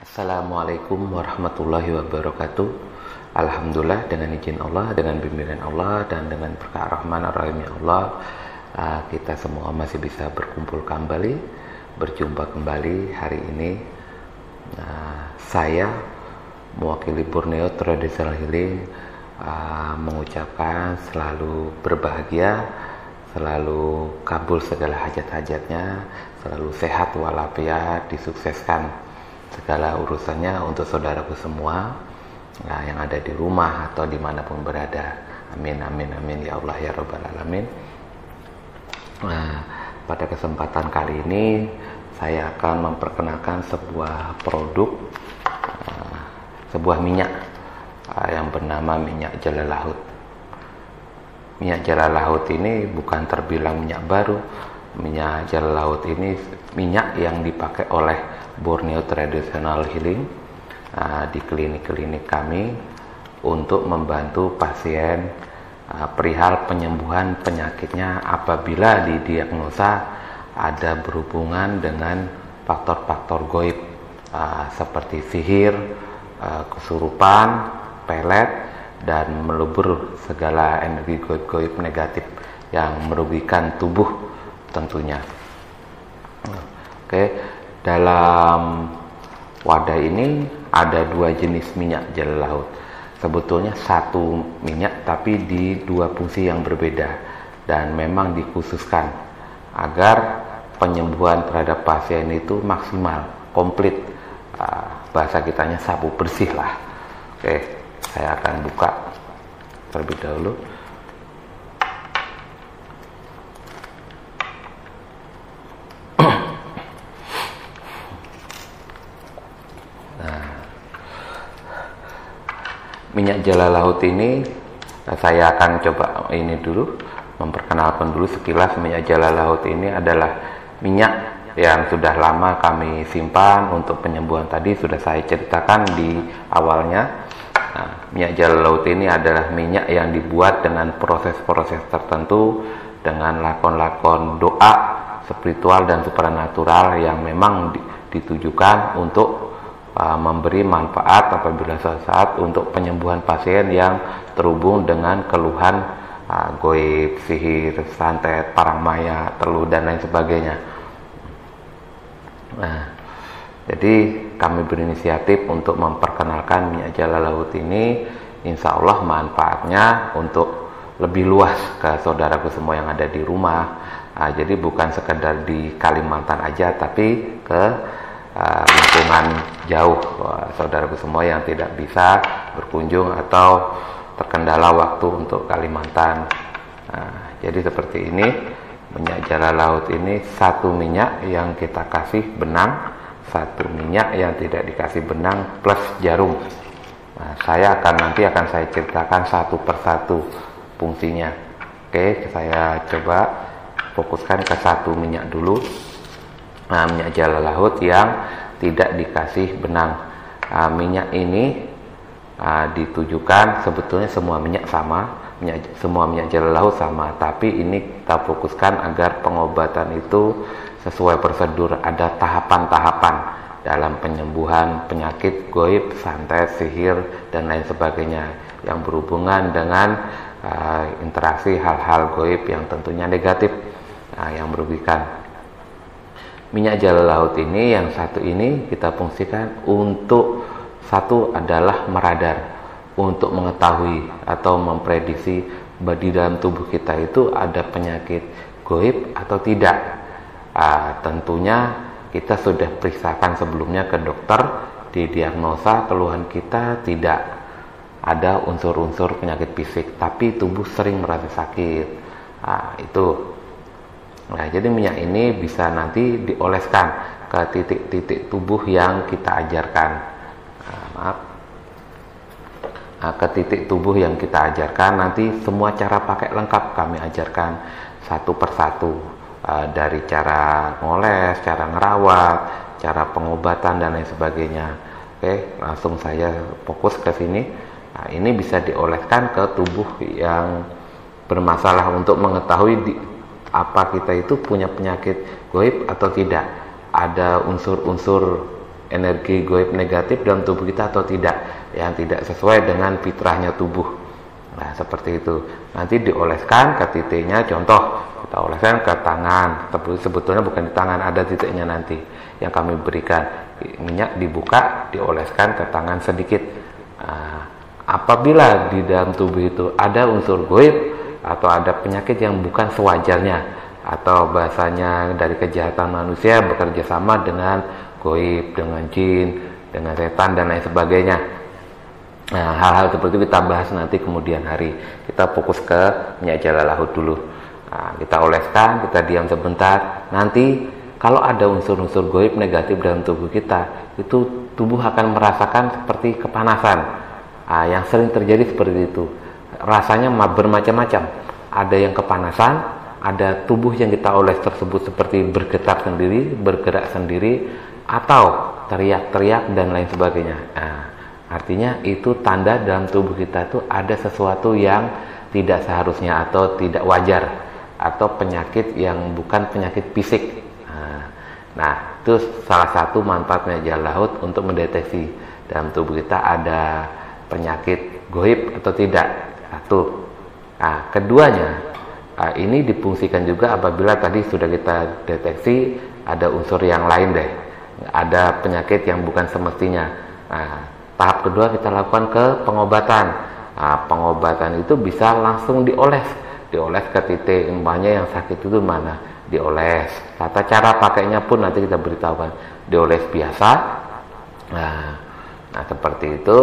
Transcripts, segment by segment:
Assalamualaikum warahmatullahi wabarakatuh. Alhamdulillah, dengan izin Allah, dengan bimbingan Allah, dan dengan berkah rahman rahimnya Allah, kita semua masih bisa berkumpul kembali, berjumpa kembali hari ini. Saya mewakili Borneo Traditional Healing mengucapkan selalu berbahagia, selalu kabul segala hajat-hajatnya, selalu sehat walafiat, disukseskan segala urusannya untuk saudaraku semua yang ada di rumah atau dimanapun berada. Amin, amin, amin, ya Allah, ya Rabbal Alamin. Pada kesempatan kali ini saya akan memperkenalkan sebuah produk, sebuah minyak yang bernama minyak jala laut. Minyak jala laut ini bukan terbilang minyak baru. Minyak jala laut ini minyak yang dipakai oleh Borneo Traditional Healing di klinik-klinik kami untuk membantu pasien perihal penyembuhan penyakitnya apabila didiagnosa ada berhubungan dengan faktor-faktor goib seperti sihir, kesurupan, pelet, dan melebur segala energi goib-goib negatif yang merugikan tubuh tentunya. Dalam wadah ini ada dua jenis minyak jala laut. Sebetulnya satu minyak tapi di dua fungsi yang berbeda, dan memang dikhususkan agar penyembuhan terhadap pasien itu maksimal, komplit. Bahasa kitanya sabu bersih lah. Saya akan buka terlebih dahulu. Minyak jala laut ini saya akan coba ini dulu, memperkenalkan dulu sekilas. Minyak jala laut ini adalah minyak yang sudah lama kami simpan untuk penyembuhan, tadi sudah saya ceritakan di awalnya. Minyak jala laut ini adalah minyak yang dibuat dengan proses-proses tertentu, dengan lakon-lakon doa spiritual dan supranatural yang memang ditujukan untuk memberi manfaat apabila suatu saat untuk penyembuhan pasien yang terhubung dengan keluhan goib, sihir, santet, parang maya, teluh, dan lain sebagainya. Jadi kami berinisiatif untuk memperkenalkan minyak jala laut ini. Insya Allah manfaatnya untuk lebih luas ke saudaraku semua yang ada di rumah. Jadi bukan sekedar di Kalimantan aja, tapi ke lingkungan jauh, saudaraku semua yang tidak bisa berkunjung atau terkendala waktu untuk Kalimantan. Jadi seperti ini, minyak jala laut ini satu minyak yang kita kasih benang, satu minyak yang tidak dikasih benang plus jarum. Saya nanti akan saya ceritakan satu persatu fungsinya. Saya coba fokuskan ke satu minyak dulu. Minyak jala laut yang tidak dikasih benang. Minyak ini ditujukan, sebetulnya semua minyak sama, semua minyak jala laut sama, tapi ini kita fokuskan agar pengobatan itu sesuai prosedur. Ada tahapan-tahapan dalam penyembuhan penyakit goib, santet, sihir, dan lain sebagainya yang berhubungan dengan interaksi hal-hal goib yang tentunya negatif, yang merugikan. Minyak jala laut ini, yang satu ini kita fungsikan untuk, satu adalah meradar, untuk mengetahui atau memprediksi di dalam tubuh kita itu ada penyakit goib atau tidak. Tentunya kita sudah periksakan sebelumnya ke dokter, didiagnosa keluhan kita tidak ada unsur-unsur penyakit fisik, tapi tubuh sering merasa sakit. Itu. Jadi minyak ini bisa nanti dioleskan ke titik-titik tubuh yang kita ajarkan. Ke titik tubuh yang kita ajarkan, nanti semua cara pakai lengkap kami ajarkan satu persatu, dari cara ngoles, cara ngerawat, cara pengobatan, dan lain sebagainya. Langsung saya fokus ke sini. Ini bisa dioleskan ke tubuh yang bermasalah untuk mengetahui apa kita itu punya penyakit goib atau tidak. Ada unsur-unsur energi goib negatif dalam tubuh kita atau tidak, yang tidak sesuai dengan fitrahnya tubuh. Nah, seperti itu. Nanti dioleskan ke titiknya, contoh kita oleskan ke tangan, tapi sebetulnya bukan di tangan, ada titiknya nanti yang kami berikan. Minyak dibuka, dioleskan ke tangan sedikit. Apabila di dalam tubuh itu ada unsur goib atau ada penyakit yang bukan sewajarnya, atau bahasanya dari kejahatan manusia bekerja sama dengan goib, dengan jin, dengan setan dan lain sebagainya. Nah, hal-hal seperti itu kita bahas nanti kemudian hari. Kita fokus ke minyak jalalahut dulu. Nah, kita oleskan, kita diam sebentar. Nanti kalau ada unsur-unsur goib negatif dalam tubuh kita, itu tubuh akan merasakan seperti kepanasan. Yang sering terjadi seperti itu. Rasanya bermacam-macam. Ada yang kepanasan, ada tubuh yang kita oles tersebut seperti bergetar sendiri, bergerak sendiri, atau teriak-teriak dan lain sebagainya. Artinya itu tanda dalam tubuh kita itu ada sesuatu yang tidak seharusnya atau tidak wajar, atau penyakit yang bukan penyakit fisik. Nah, itu salah satu manfaatnya jalalahut untuk mendeteksi dalam tubuh kita ada penyakit goib atau tidak. Satu. Nah, keduanya, ini difungsikan juga apabila tadi sudah kita deteksi ada unsur yang lain deh, ada penyakit yang bukan semestinya. Nah, tahap kedua kita lakukan ke pengobatan. Pengobatan itu bisa langsung dioles ke titik umpamanya yang sakit itu mana, dioles. Tata cara pakainya pun nanti kita beritahukan, dioles biasa. Nah, seperti itu.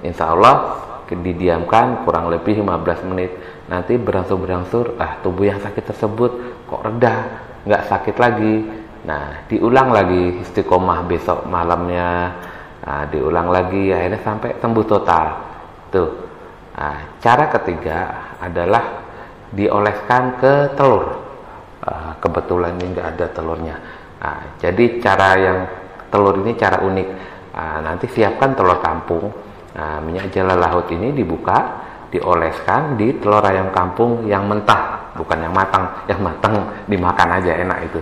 Insya Allah didiamkan kurang lebih 15 menit. Nanti berangsur-berangsur, tubuh yang sakit tersebut kok reda, nggak sakit lagi. Nah, diulang lagi istiqomah besok malamnya. Diulang lagi, akhirnya sampai sembuh total. Tuh. Cara ketiga adalah dioleskan ke telur. Kebetulan ini nggak ada telurnya. Jadi cara yang telur ini cara unik. Nanti siapkan telur kampung. Minyak jalalahut ini dibuka, dioleskan di telur ayam kampung yang mentah, bukan yang matang. Yang matang dimakan aja enak itu.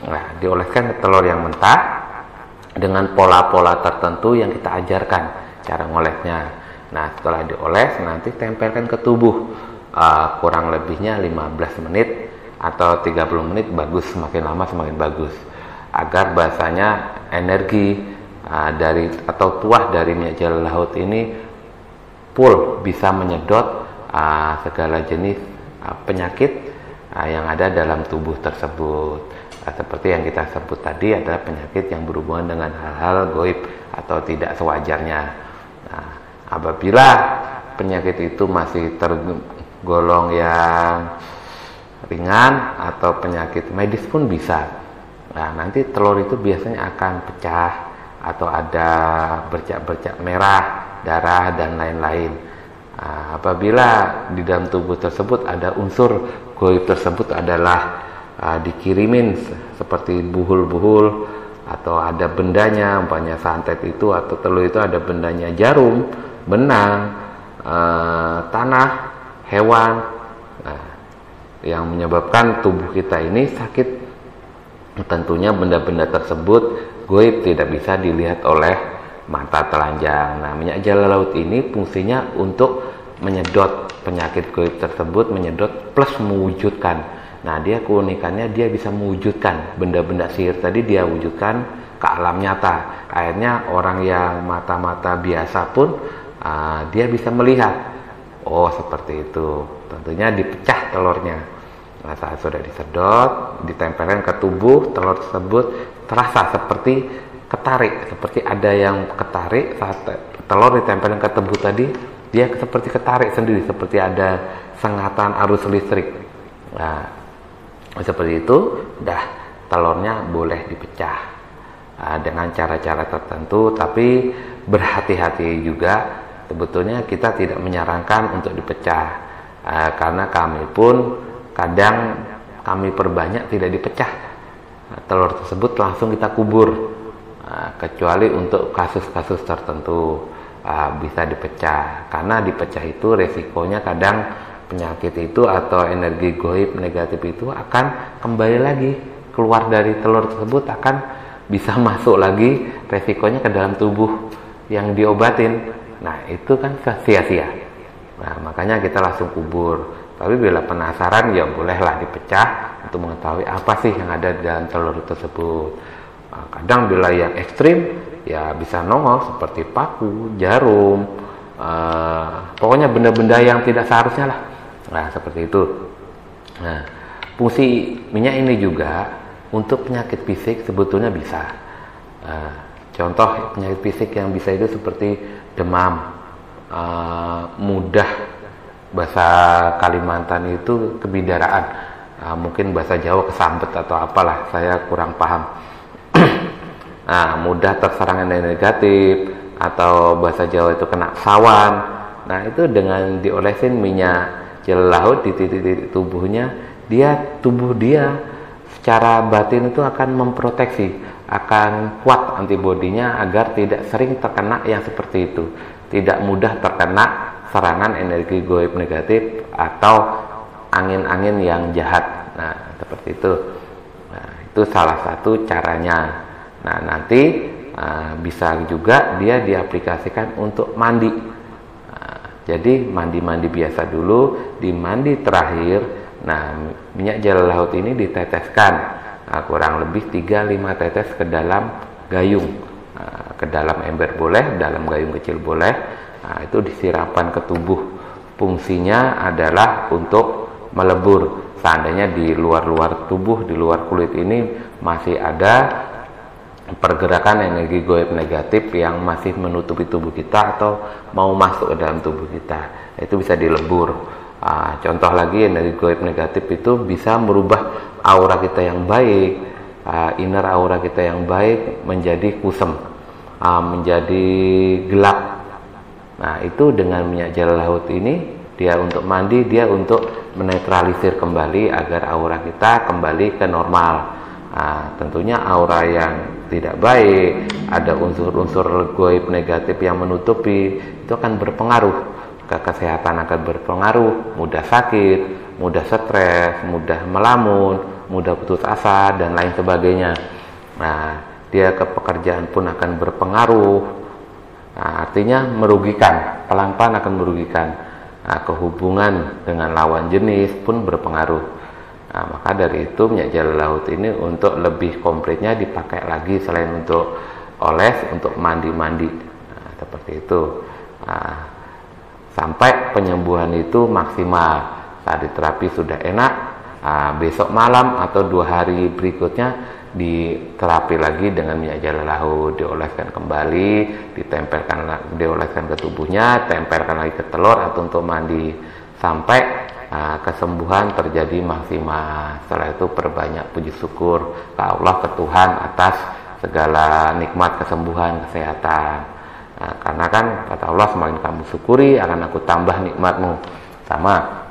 Nah, dioleskan ke telur yang mentah dengan pola-pola tertentu yang kita ajarkan cara ngolesnya. Nah, setelah dioles nanti tempelkan ke tubuh, kurang lebihnya 15 menit atau 30 menit, bagus, semakin lama semakin bagus, agar bahasanya energi dari atau tuah dari minyak jalalahut ini full bisa menyedot segala jenis penyakit yang ada dalam tubuh tersebut. Seperti yang kita sebut tadi adalah penyakit yang berhubungan dengan hal-hal goib atau tidak sewajarnya. Nah, apabila penyakit itu masih tergolong yang ringan atau penyakit medis pun bisa. Nah, nanti telur itu biasanya akan pecah atau ada bercak-bercak merah, darah dan lain-lain. Apabila di dalam tubuh tersebut ada unsur goib tersebut adalah dikirimin seperti buhul-buhul atau ada bendanya, umpamanya santet itu atau telur itu ada bendanya, jarum, benang, tanah, hewan, yang menyebabkan tubuh kita ini sakit. Tentunya benda-benda tersebut goib, tidak bisa dilihat oleh mata telanjang. Nah, minyak jalalahut ini fungsinya untuk menyedot penyakit goib tersebut, menyedot plus mewujudkan. Nah, dia keunikannya dia bisa mewujudkan benda-benda sihir tadi, dia wujudkan ke alam nyata. Akhirnya orang yang mata-mata biasa pun dia bisa melihat. Oh, seperti itu. Tentunya dipecah telurnya. Nah, saat sudah disedot, ditempelkan ke tubuh, telur tersebut terasa seperti ketarik, seperti ada yang ketarik. Saat telur ditempelkan ke tubuh tadi, dia seperti ketarik sendiri, seperti ada sengatan arus listrik. Nah, seperti itu, telurnya boleh dipecah dengan cara-cara tertentu, tapi berhati-hati juga. Sebetulnya kita tidak menyarankan untuk dipecah, karena kami pun kadang kami perbanyak tidak dipecah. Telur tersebut langsung kita kubur, kecuali untuk kasus-kasus tertentu bisa dipecah, karena dipecah itu resikonya kadang penyakit itu atau energi goib negatif itu akan kembali lagi keluar dari telur tersebut, akan bisa masuk lagi resikonya ke dalam tubuh yang diobatin. Nah itu kan sia-sia. Nah makanya kita langsung kubur. Tapi bila penasaran ya bolehlah dipecah untuk mengetahui apa sih yang ada di dalam telur tersebut. Nah, kadang bila yang ekstrim ya bisa nongol seperti paku, jarum, pokoknya benda-benda yang tidak seharusnya lah. Nah seperti itu. Nah fungsi minyak ini juga untuk penyakit fisik sebetulnya bisa. Contoh penyakit fisik yang bisa itu seperti demam, mudah, bahasa Kalimantan itu kebidaraan, mungkin bahasa Jawa kesambet atau apalah, saya kurang paham. Nah, mudah terserang energi negatif, atau bahasa Jawa itu kena sawan. Nah itu dengan diolesin minyak jela laut di titik-titik tubuhnya, tubuh dia secara batin itu akan memproteksi, akan kuat antibodinya agar tidak sering terkena yang seperti itu, tidak mudah terkena serangan energi gaib negatif atau angin-angin yang jahat. Nah seperti itu. Nah, itu salah satu caranya. Nah nanti bisa juga dia diaplikasikan untuk mandi. Jadi mandi-mandi biasa dulu, di mandi terakhir. Nah, minyak jela laut ini diteteskan kurang lebih 3-5 tetes ke dalam gayung, ke dalam ember boleh, dalam gayung kecil boleh. Nah, itu disiramkan ke tubuh. Fungsinya adalah untuk melebur. Seandainya di luar-luar tubuh, di luar kulit ini masih ada pergerakan energi gaib negatif yang masih menutupi tubuh kita atau mau masuk ke dalam tubuh kita, itu bisa dilebur. Contoh lagi, energi gaib negatif itu bisa merubah aura kita yang baik, inner aura kita yang baik menjadi kusem, menjadi gelap. Nah itu dengan minyak jela laut ini, dia untuk mandi, dia untuk menetralisir kembali agar aura kita kembali ke normal. Tentunya aura yang tidak baik, ada unsur-unsur gaib negatif yang menutupi, itu akan berpengaruh ke kesehatan, akan berpengaruh, mudah sakit, mudah stres, mudah melamun, mudah putus asa, dan lain sebagainya. Nah, dia ke pekerjaan pun akan berpengaruh. Nah, artinya merugikan, pelan-pelan akan merugikan. Nah, kehubungan dengan lawan jenis pun berpengaruh. Nah, maka dari itu minyak jela laut ini untuk lebih komplitnya dipakai lagi selain untuk oles, untuk mandi-mandi. Nah, seperti itu. Nah, sampai penyembuhan itu maksimal. Saat diterapi sudah enak, besok malam atau 2 hari berikutnya diterapi lagi dengan minyak jela laut, dioleskan kembali, dioleskan ke tubuhnya, tempelkan lagi ke telur atau untuk mandi sampai kesembuhan terjadi maksimal. Setelah itu perbanyak puji syukur ke Allah, ke Tuhan atas segala nikmat kesembuhan, kesehatan. Nah, karena kan kata Allah, semakin kamu syukuri akan aku tambah nikmatmu. Sama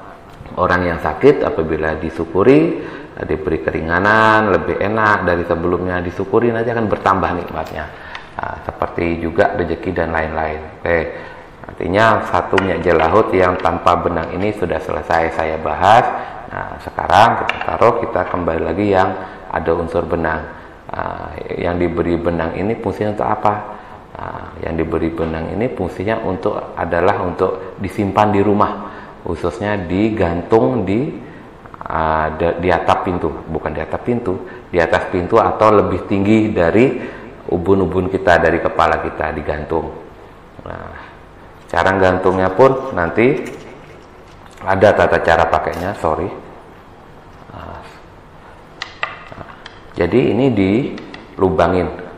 orang yang sakit apabila disyukuri, diberi keringanan, lebih enak dari sebelumnya, disyukuri nanti akan bertambah nikmatnya. Nah, seperti juga rezeki dan lain-lain. Oke, artinya satu minyak jela laut yang tanpa benang ini sudah selesai saya bahas. Nah, sekarang kita taruh, kita kembali lagi yang ada unsur benang. Yang diberi benang ini fungsinya untuk apa? Yang diberi benang ini fungsinya adalah untuk disimpan di rumah, khususnya digantung di atap pintu, bukan di atap pintu, di atas pintu atau lebih tinggi dari ubun-ubun kita, dari kepala kita digantung. Nah, cara gantungnya pun nanti ada tata cara pakainya, jadi ini dilubangin.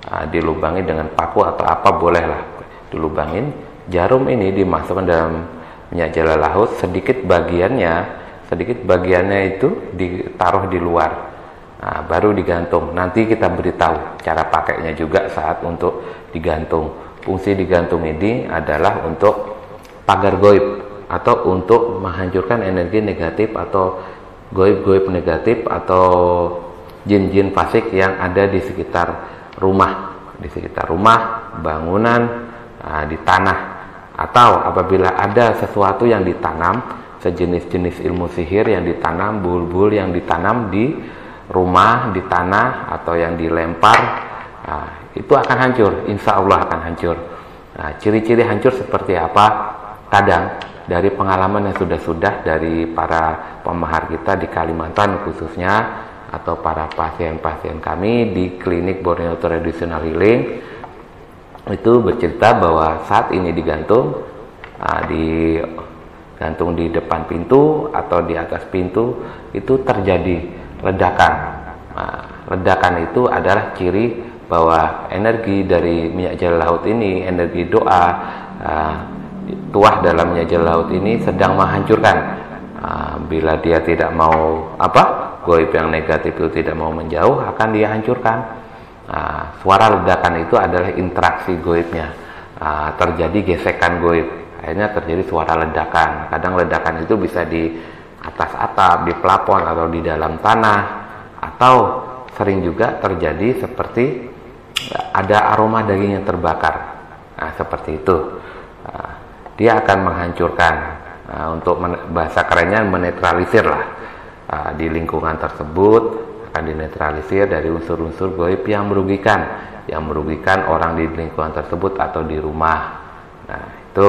Dilubangin dengan paku atau apa bolehlah, dilubangin. Jarum ini dimasukkan dalam minyak jela laut, sedikit bagiannya itu ditaruh di luar, baru digantung. Nanti kita beritahu cara pakainya juga saat untuk digantung. Fungsi digantung ini adalah untuk pagar gaib atau untuk menghancurkan energi negatif atau gaib-gaib negatif atau jin-jin fasik yang ada di sekitar rumah, bangunan, di tanah, atau apabila ada sesuatu yang ditanam, sejenis-jenis ilmu sihir yang ditanam, bulbul yang ditanam di rumah, di tanah, atau yang dilempar, itu akan hancur, insya Allah akan hancur. Nah, ciri-ciri hancur seperti apa? Kadang dari pengalaman yang sudah dari para pemahar kita di Kalimantan khususnya, atau para pasien-pasien kami di klinik Borneo Traditional Healing, itu bercerita bahwa saat ini digantung di depan pintu atau di atas pintu itu terjadi ledakan. Ledakan itu adalah ciri bahwa energi dari minyak jala laut ini, energi doa tuah dalam minyak jala laut ini sedang menghancurkan. Bila dia tidak mau goib yang negatif itu tidak mau menjauh, akan dia hancurkan. Suara ledakan itu adalah interaksi goibnya. Terjadi gesekan goib, akhirnya terjadi suara ledakan. Kadang ledakan itu bisa di atas atap, di plafon, atau di dalam tanah, atau sering juga terjadi seperti ada aroma daging yang terbakar. Seperti itu. Dia akan menghancurkan, untuk bahasa kerennya menetralisir lah. Di lingkungan tersebut akan dinetralisir dari unsur-unsur goib yang merugikan orang di lingkungan tersebut atau di rumah. Nah, itu.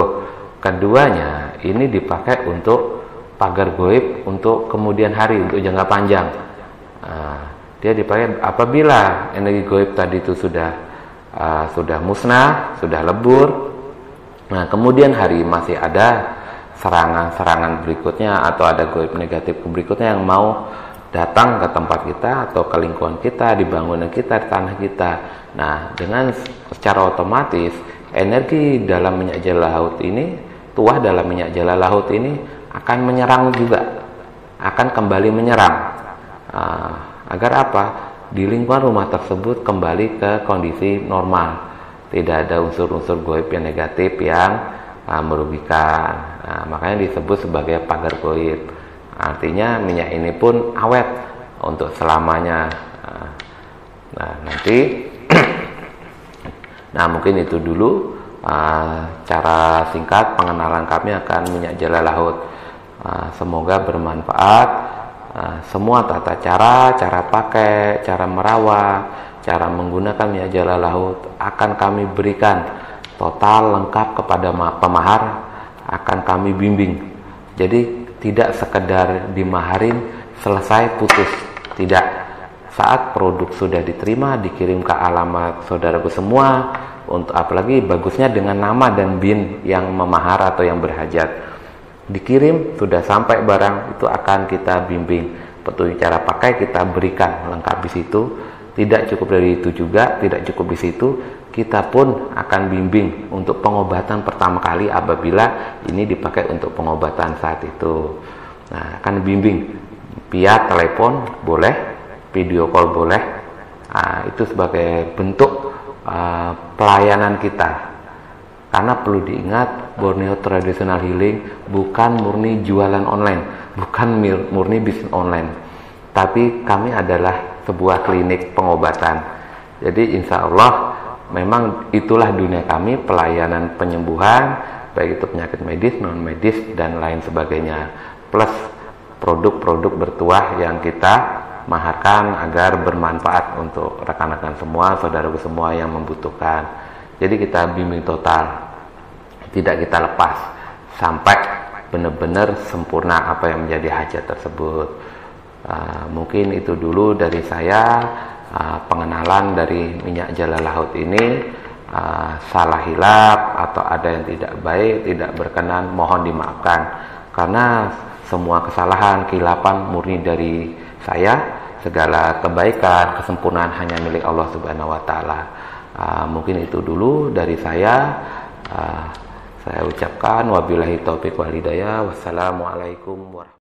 Keduanya ini dipakai untuk pagar goib untuk kemudian hari, untuk jangka panjang. Dia dipakai apabila energi goib tadi itu sudah musnah, sudah lebur. Nah, kemudian hari masih ada serangan-serangan berikutnya, atau ada goib negatif berikutnya yang mau datang ke tempat kita atau ke lingkungan kita, di bangunan kita, di tanah kita. Nah, dengan secara otomatis energi dalam minyak jala laut ini, tuah dalam minyak jala laut ini akan menyerang juga, akan kembali menyerang. Agar apa? Di lingkungan rumah tersebut kembali ke kondisi normal, tidak ada unsur-unsur goib yang negatif yang merugikan. Makanya disebut sebagai pagar goib. Artinya minyak ini pun awet untuk selamanya. Nanti nah, mungkin itu dulu cara singkat pengenalan kami akan minyak jala laut. Semoga bermanfaat. Semua tata cara pakai, cara merawat, cara menggunakan minyak jala laut akan kami berikan total lengkap kepada pemahar, akan kami bimbing. Jadi tidak sekedar dimaharin selesai putus, tidak. Saat produk sudah diterima, dikirim ke alamat saudaraku semua, untuk apalagi bagusnya dengan nama dan BIN yang memahar atau yang berhajat. Dikirim, sudah sampai barang, itu akan kita bimbing. Petunjuk cara pakai kita berikan lengkap di situ. Tidak cukup dari itu juga, tidak cukup di situ, kita pun akan bimbing untuk pengobatan pertama kali apabila ini dipakai untuk pengobatan saat itu. Nah, akan bimbing via telepon boleh, video call boleh. Itu sebagai bentuk pelayanan kita. Karena perlu diingat, Borneo Traditional Healing bukan murni jualan online, bukan murni bisnis online, tapi kami adalah sebuah klinik pengobatan. Jadi insya Allah memang itulah dunia kami, pelayanan penyembuhan, baik itu penyakit medis, non medis, dan lain sebagainya, plus produk-produk bertuah yang kita maharkan agar bermanfaat untuk rekan-rekan semua, saudaraku semua yang membutuhkan. Jadi kita bimbing total, tidak kita lepas sampai benar-benar sempurna apa yang menjadi hajat tersebut. Mungkin itu dulu dari saya, pengenalan dari minyak jala laut ini. Salah hilap atau ada yang tidak baik, tidak berkenan, mohon dimaafkan, karena semua kesalahan, kehilapan murni dari saya. Segala kebaikan, kesempurnaan hanya milik Allah Subhanahu wa Ta'ala. Mungkin itu dulu dari saya. Saya ucapkan wabillahi taufiq wal hidayah. Wassalamualaikum warahmatullahi wabarakatuh.